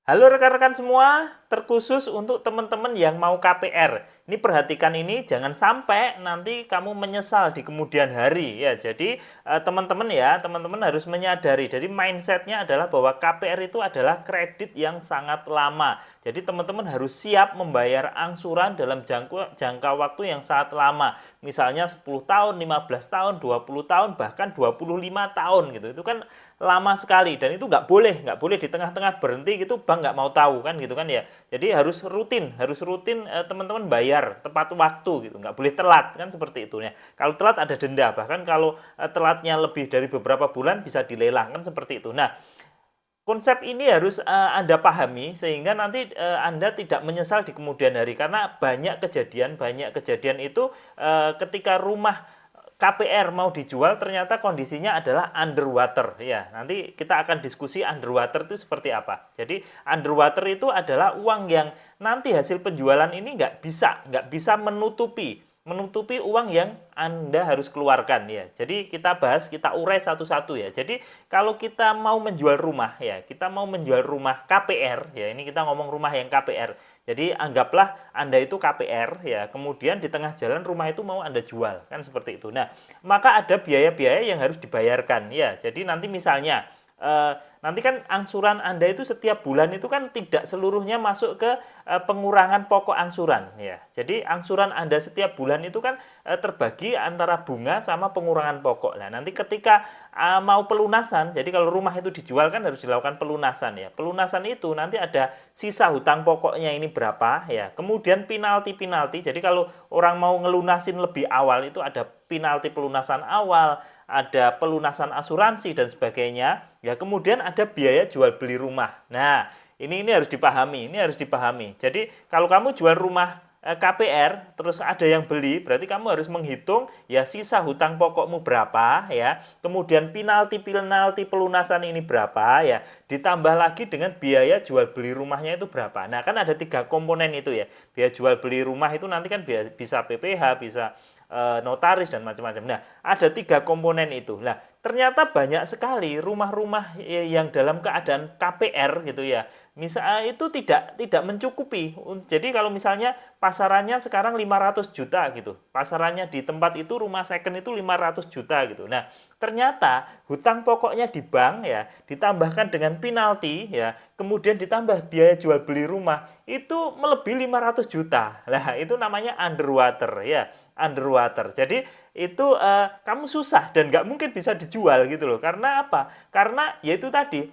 Halo rekan-rekan semua, terkhusus untuk teman-teman yang mau KPR. Ini perhatikan ini, jangan sampai nanti kamu menyesal di kemudian hari ya. Jadi teman-teman harus menyadari. Jadi mindsetnya adalah bahwa KPR itu adalah kredit yang sangat lama. Jadi teman-teman harus siap membayar angsuran dalam jangka waktu yang sangat lama. Misalnya 10 tahun, 15 tahun, 20 tahun, bahkan 25 tahun gitu. Itu kan lama sekali dan itu nggak boleh di tengah-tengah berhenti gitu, bank nggak mau tahu kan gitu kan ya. Jadi harus rutin teman-teman bayar tepat waktu gitu, nggak boleh telat kan seperti itu ya. Kalau telat ada denda, bahkan kalau telatnya lebih dari beberapa bulan bisa dilelang kan seperti itu. Nah, konsep ini harus Anda pahami sehingga nanti Anda tidak menyesal di kemudian hari, karena banyak kejadian itu ketika rumah KPR mau dijual ternyata kondisinya adalah underwater ya. Nanti kita akan diskusi underwater itu seperti apa. Jadi underwater itu adalah uang yang nanti hasil penjualan ini nggak bisa menutupi uang yang Anda harus keluarkan ya. Jadi kita urai satu-satu ya. Jadi kalau kita mau menjual rumah ya, kita mau menjual rumah KPR ya. Ini kita ngomong rumah yang KPR. Jadi anggaplah Anda itu KPR ya, kemudian di tengah jalan rumah itu mau Anda jual, kan seperti itu. Nah, maka ada biaya-biaya yang harus dibayarkan ya. Jadi nanti misalnya nanti kan angsuran Anda itu setiap bulan itu kan tidak seluruhnya masuk ke pengurangan pokok angsuran ya. Jadi angsuran Anda setiap bulan itu kan terbagi antara bunga sama pengurangan pokok. Nah, nanti ketika mau pelunasan, jadi kalau rumah itu dijual kan harus dilakukan pelunasan ya. Pelunasan itu nanti ada sisa hutang pokoknya ini berapa ya. Kemudian penalti-penalti. Jadi kalau orang mau ngelunasin lebih awal itu ada penalti pelunasan awal, ada pelunasan asuransi dan sebagainya. Ya, kemudian ada biaya jual beli rumah. Nah, ini harus dipahami. Jadi, kalau kamu jual rumah KPR terus ada yang beli, berarti kamu harus menghitung ya sisa hutang pokokmu berapa ya. Kemudian penalti-penalti pelunasan ini berapa ya. Ditambah lagi dengan biaya jual beli rumahnya itu berapa. Nah, kan ada 3 komponen itu ya. Biaya jual beli rumah itu nanti kan bisa PPH, bisa notaris dan macam-macam. Nah, ada 3 komponen itu. Nah, ternyata banyak sekali rumah-rumah yang dalam keadaan KPR gitu ya. Misal itu tidak mencukupi. Jadi kalau misalnya pasarannya sekarang 500 juta gitu. Pasarannya di tempat itu rumah second itu 500 juta gitu. Nah, ternyata hutang pokoknya di bank ya, ditambahkan dengan penalti ya, kemudian ditambah biaya jual beli rumah, itu melebihi 500 juta. Nah, itu namanya underwater ya, underwater. Jadi itu kamu susah dan nggak mungkin bisa dijual gitu loh. Karena apa? Karena yaitu tadi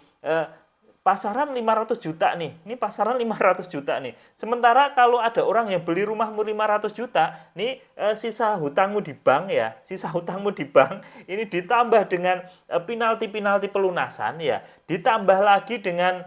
pasaran 500 juta nih. Ini pasaran 500 juta nih. Sementara kalau ada orang yang beli rumahmu 500 juta, nih sisa hutangmu di bank ya, sisa hutangmu di bank ini ditambah dengan penalti-penalti pelunasan ya, ditambah lagi dengan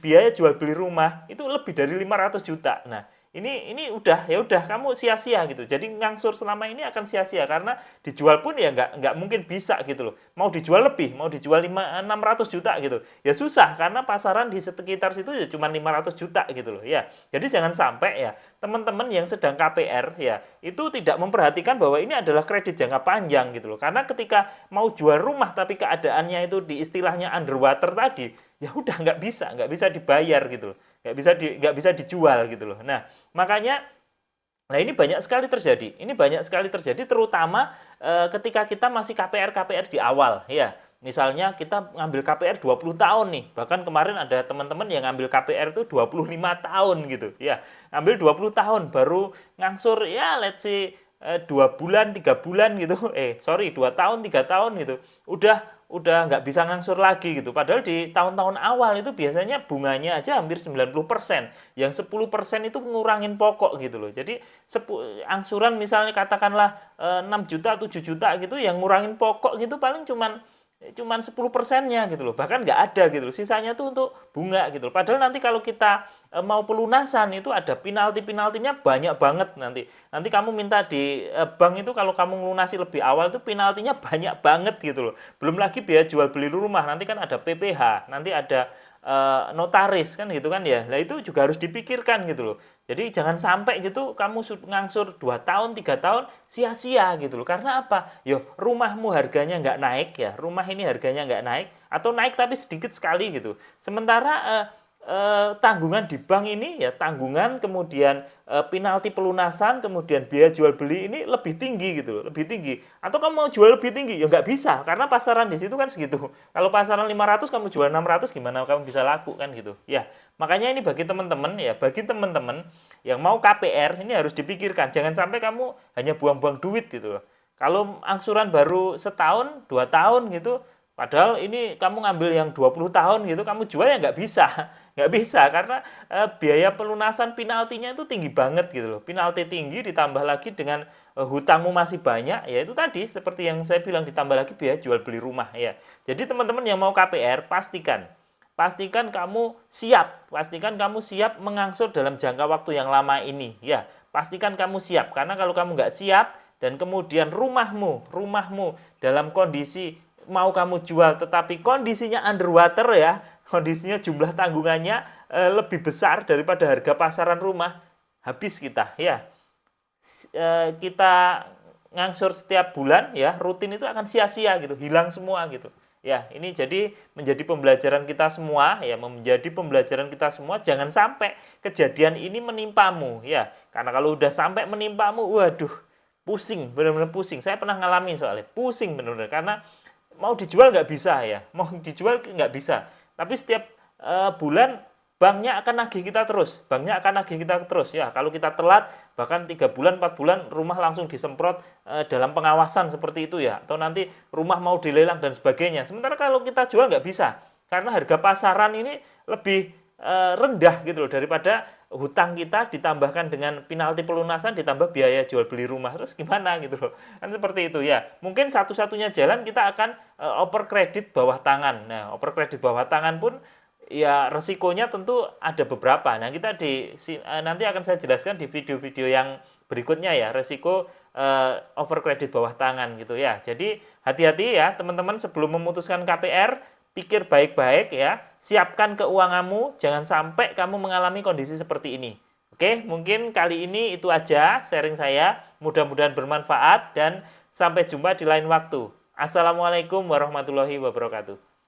biaya jual beli rumah itu lebih dari 500 juta. Nah, ini udah kamu sia-sia gitu. Jadi ngangsur selama ini akan sia-sia karena dijual pun ya nggak mungkin bisa gitu loh. Mau dijual lebih, mau dijual 600 juta gitu. Ya susah karena pasaran di sekitar situ ya cuma 500 juta gitu loh ya. Jadi jangan sampai ya teman-teman yang sedang KPR ya itu tidak memperhatikan bahwa ini adalah kredit jangka panjang gitu loh. Karena ketika mau jual rumah tapi keadaannya itu di istilahnya underwater tadi, ya udah nggak bisa dibayar gitu loh. Nggak bisa dijual gitu loh. Nah, makanya, nah ini banyak sekali terjadi. Ini banyak sekali terjadi terutama ketika kita masih KPR-KPR di awal ya. Misalnya kita ngambil KPR 20 tahun nih. Bahkan kemarin ada teman-teman yang ngambil KPR itu 25 tahun gitu. Ya, ngambil 20 tahun baru ngangsur ya let's say 2 bulan, 3 bulan gitu. Sorry, 2 tahun, 3 tahun gitu. Udah nggak bisa ngangsur lagi gitu. Padahal di tahun-tahun awal itu biasanya bunganya aja hampir 90%. Yang 10% itu ngurangin pokok gitu loh. Jadi angsuran misalnya katakanlah 6 juta, 7 juta gitu, yang ngurangin pokok gitu paling cuman 10%-nya gitu loh. Bahkan nggak ada gitu loh. Sisanya tuh untuk bunga gitu loh. Padahal nanti kalau kita mau pelunasan itu ada penalti-penaltinya banyak banget nanti. Nanti kamu minta di bank itu kalau kamu melunasi lebih awal itu penaltinya banyak banget gitu loh. Belum lagi biaya jual beli rumah, nanti kan ada PPH, nanti ada notaris kan gitu kan ya. Nah itu juga harus dipikirkan gitu loh. Jadi jangan sampai gitu kamu ngangsur 2 tahun, 3 tahun sia-sia gitu loh. Karena apa? Yo, rumahmu harganya nggak naik ya. Rumah ini harganya nggak naik atau naik tapi sedikit sekali gitu. Sementara tanggungan di bank ini ya tanggungan, kemudian penalti pelunasan, kemudian biaya jual beli ini lebih tinggi gitu loh, lebih tinggi. Atau kamu mau jual lebih tinggi ya nggak bisa karena pasaran di situ kan segitu. Kalau pasaran 500 kamu jual 600 gimana kamu bisa laku kan gitu. Ya, makanya ini bagi teman-teman ya, bagi teman-teman yang mau KPR ini harus dipikirkan. Jangan sampai kamu hanya buang-buang duit gitu loh. Kalau angsuran baru setahun, 2 tahun gitu, padahal ini kamu ngambil yang 20 tahun gitu, kamu jual ya nggak bisa. Nggak bisa karena biaya pelunasan penaltinya itu tinggi banget gitu loh. Penalti tinggi ditambah lagi dengan hutangmu masih banyak, ya itu tadi seperti yang saya bilang ditambah lagi biaya jual beli rumah ya. Jadi teman-teman yang mau KPR pastikan kamu siap mengangsur dalam jangka waktu yang lama ini ya. Pastikan kamu siap karena kalau kamu nggak siap dan kemudian rumahmu dalam kondisi mau kamu jual tetapi kondisinya underwater ya, kondisinya jumlah tanggungannya lebih besar daripada harga pasaran rumah, habis kita ya. Kita ngangsur setiap bulan ya, rutin itu akan sia-sia gitu, hilang semua gitu. Ya, ini jadi menjadi pembelajaran kita semua ya, menjadi pembelajaran kita semua jangan sampai kejadian ini menimpamu ya. Karena kalau udah sampai menimpamu, waduh, pusing, benar-benar pusing. Saya pernah ngalamin soalnya, pusing benar-benar karena mau dijual nggak bisa ya, mau dijual nggak bisa. Tapi setiap bulan banknya akan nagih kita terus ya. Kalau kita telat bahkan 3 bulan 4 bulan rumah langsung disemprot dalam pengawasan seperti itu ya, atau nanti rumah mau dilelang dan sebagainya. Sementara kalau kita jual nggak bisa karena harga pasaran ini lebih rendah gitu loh daripada hutang kita ditambahkan dengan penalti pelunasan ditambah biaya jual beli rumah, terus gimana gitu loh, kan seperti itu ya. Mungkin satu-satunya jalan kita akan oper kredit bawah tangan. Nah, oper kredit bawah tangan pun ya resikonya tentu ada beberapa. Nah, nanti akan saya jelaskan di video-video yang berikutnya ya, resiko over kredit bawah tangan gitu ya. Jadi hati-hati ya teman-teman sebelum memutuskan KPR, pikir baik-baik ya, siapkan keuanganmu, jangan sampai kamu mengalami kondisi seperti ini. Oke, mungkin kali ini itu aja sharing saya, mudah-mudahan bermanfaat dan sampai jumpa di lain waktu. Assalamualaikum warahmatullahi wabarakatuh.